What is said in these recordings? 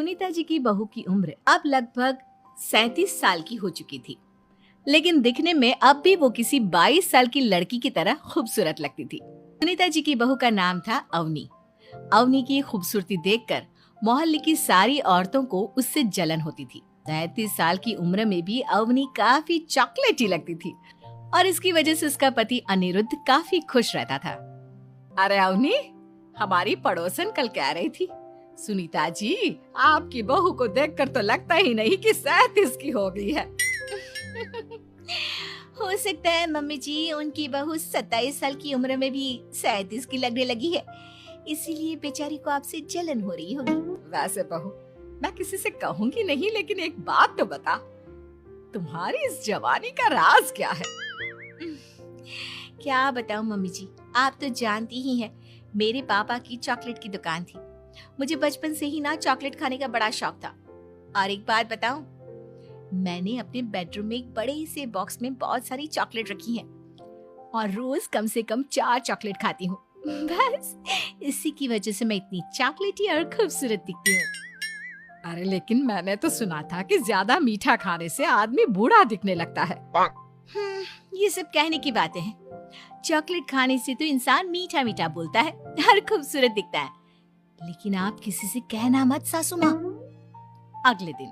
सुनीता जी की बहू की उम्र अब लगभग 37 साल की हो चुकी थी, लेकिन दिखने में अब भी वो किसी 22 साल की लड़की की तरह खूबसूरत लगती थी। सुनीता जी की बहू का नाम था अवनी। अवनी की खूबसूरती देखकर मोहल्ले की सारी औरतों को उससे जलन होती थी। 37 साल की उम्र में भी अवनी काफी चॉकलेटी लगती थी और इसकी वजह से उसका पति अनिरुद्ध काफी खुश रहता था। अरे अवनी, हमारी पड़ोसन कल कह रही थी, सुनीता जी आपकी बहू को देखकर तो लगता ही नहीं कि 37 की हो गई है। हो सकता है मम्मी जी उनकी बहू 27 साल की उम्र में भी 37 की लगने लगी है, इसीलिए बेचारी को आपसे जलन हो रही होगी। वैसे बहू, मैं किसी से कहूंगी नहीं, लेकिन एक बात तो बता, तुम्हारी इस जवानी का राज क्या है? क्या बताऊं मम्मी जी, आप तो जानती ही हैं, मेरे पापा की चॉकलेट की दुकान थी। मुझे बचपन से ही ना चॉकलेट खाने का बड़ा शौक था। और एक बात बताऊं, मैंने अपने बेडरूम में एक बड़े से बॉक्स में बहुत सारी चॉकलेट रखी हैं और रोज कम से कम 4 चॉकलेट खाती हूँ। बस इसी की वजह से मैं इतनी चॉकलेटी और खूबसूरत दिखती हूँ। अरे लेकिन मैंने तो सुना था कि ज्यादा मीठा खाने से आदमी बूढ़ा दिखने लगता है। ये सब कहने की बातें हैं। चॉकलेट खाने से तो इंसान मीठा मीठा बोलता है और खूबसूरत दिखता है। लेकिन आप किसी से कहना मत सासू माँ। अगले दिन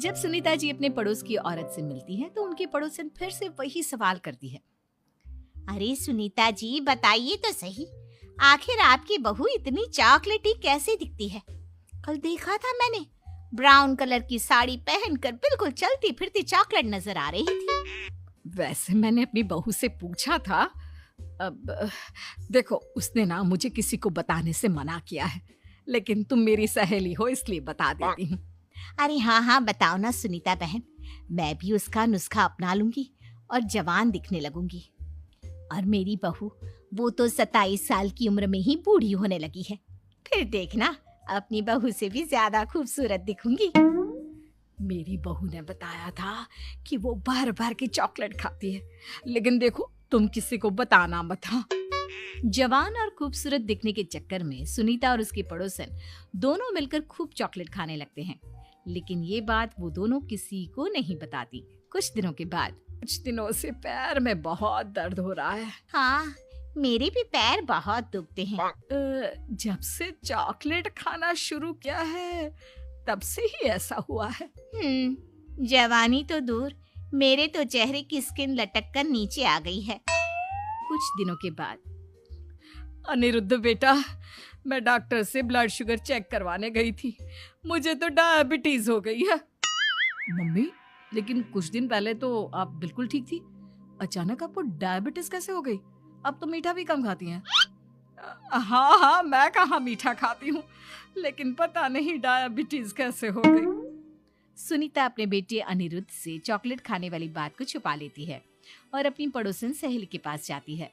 जब सुनीता जी अपने पड़ोस की औरत से मिलती है तो उनकी पड़ोसन फिर से वही सवाल करती है। अरे सुनीता जी बताइए तो सही, आखिर आपकी बहू इतनी चॉकलेटी कैसे दिखती है? कल देखा था मैंने, ब्राउन कलर की साड़ी पहनकर बिल्कुल चलती फिरती चॉकलेट नजर आ रही थी। वैसे मैंने अपनी बहू से पूछा था। अब देखो, उसने ना मुझे किसी को बताने से मना किया है, लेकिन तुम मेरी सहेली हो इसलिए बता देती हूँ। अरे हाँ बताओ ना सुनीता बहन, मैं भी उसका नुस्खा अपना लूंगी और जवान दिखने लगूंगी। और मेरी बहू, वो तो 27 साल की उम्र में ही बूढ़ी होने लगी है, फिर देखना अपनी बहू से भी ज्यादा खूबसूरत दिखूंगी। मेरी बहू ने बताया था कि वो भर भर के चॉकलेट खाती है, लेकिन देखो तुम किसी को बताना मत। हाँ। जवान और खूबसूरत दिखने के चक्कर में सुनीता और उसकी पड़ोसन दोनों मिलकर खूब चॉकलेट खाने लगते हैं, लेकिन ये बात वो दोनों किसी को नहीं बताती। कुछ दिनों के बाद, कुछ दिनों से पैर में बहुत दर्द हो रहा है। हाँ, मेरे भी पैर बहुत दुखते हैं। जब से चॉकलेट खाना शुरू किया है तब से ही ऐसा हुआ है। जवानी तो दूर, मेरे तो चेहरे की स्किन लटक कर नीचे आ गई है। कुछ दिनों के बाद, अनिरुद्ध बेटा, मैं डॉक्टर से ब्लड शुगर चेक करवाने गई थी, मुझे तो डायबिटीज हो गई है। मम्मी, लेकिन कुछ दिन पहले तो आप बिल्कुल ठीक थी, अचानक आपको डायबिटीज कैसे हो गई? अब तो मीठा भी कम खाती हैं। हाँ, मैं कहाँ मीठा खाती हूँ, लेकिन पता नहीं डायबिटीज कैसे हो गई। सुनीता अपने बेटे अनिरुद्ध से चॉकलेट खाने वाली बात को छुपा लेती है और अपनी पड़ोसन सहेली के पास जाती है।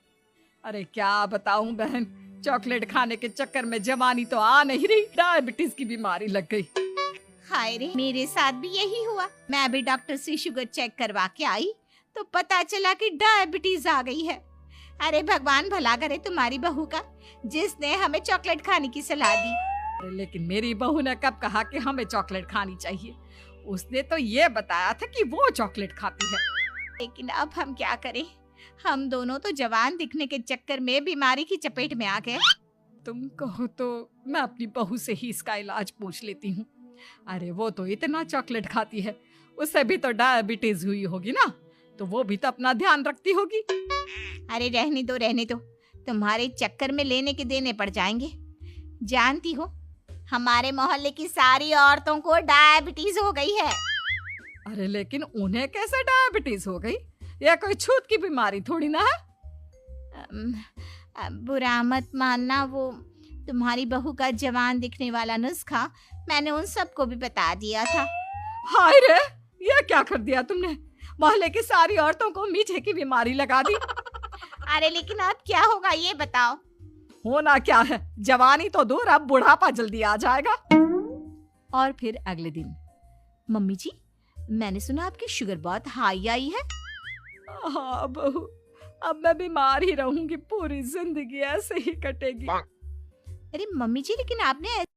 अरे क्या बताऊं बहन, चॉकलेट खाने के चक्कर में जवानी तो आ नहीं रही, डायबिटीज की बीमारी लग गई। हाय रे, मेरे साथ भी यही हुआ। मैं अभी डॉक्टर से शुगर चेक करवा के आई तो पता चला कि डायबिटीज आ गई है। अरे भगवान भला करे तुम्हारी बहू का, जिसने हमें चॉकलेट खाने की सलाह दी। अरे लेकिन मेरी बहू ने कब कहा कि हमें चॉकलेट खानी चाहिए? उसने तो ये बताया था कि वो चॉकलेट खाती है। लेकिन अब हम क्या करें, हम दोनों तो जवान दिखने के चक्कर में बीमारी की चपेट में आ गए। तुम कहो तो मैं अपनी बहू से ही इसका इलाज पूछ लेती हूँ। अरे वो तो इतना चॉकलेट खाती है, उसे भी तो डायबिटीज हुई होगी ना, तो वो भी तो अपना ध्यान रखती होगी। अरे रहने दो, तुम्हारे चक्कर में लेने के देने पड़ जाएंगे। जानती हो, हमारे मोहल्ले की सारी औरतों को डायबिटीज हो गई है। अरे लेकिन उन्हें कैसे डायबिटीज हो गई? यह कोई छूत की बीमारी थोड़ी ना है। बुरा मत मानना, वो तुम्हारी बहू का जवान दिखने वाला नुस्खा मैंने उन सबको भी बता दिया था। हाय रे, ये क्या कर दिया तुमने? मोहल्ले की सारी औरतों को मीठे की बीमारी लगा दी। अरे लेकिन अब क्या होगा ये बताओ। होना क्या है, जवानी तो दूर, अब बुढ़ापा जल्दी आ जाएगा। और फिर अगले दिन, मम्मी जी, मैंने सुना आपकी शुगर बहुत हाई आई है। हाँ बहू, अब मैं बीमार ही रहूंगी, पूरी जिंदगी ऐसे ही कटेगी। अरे मम्मी जी, लेकिन आपने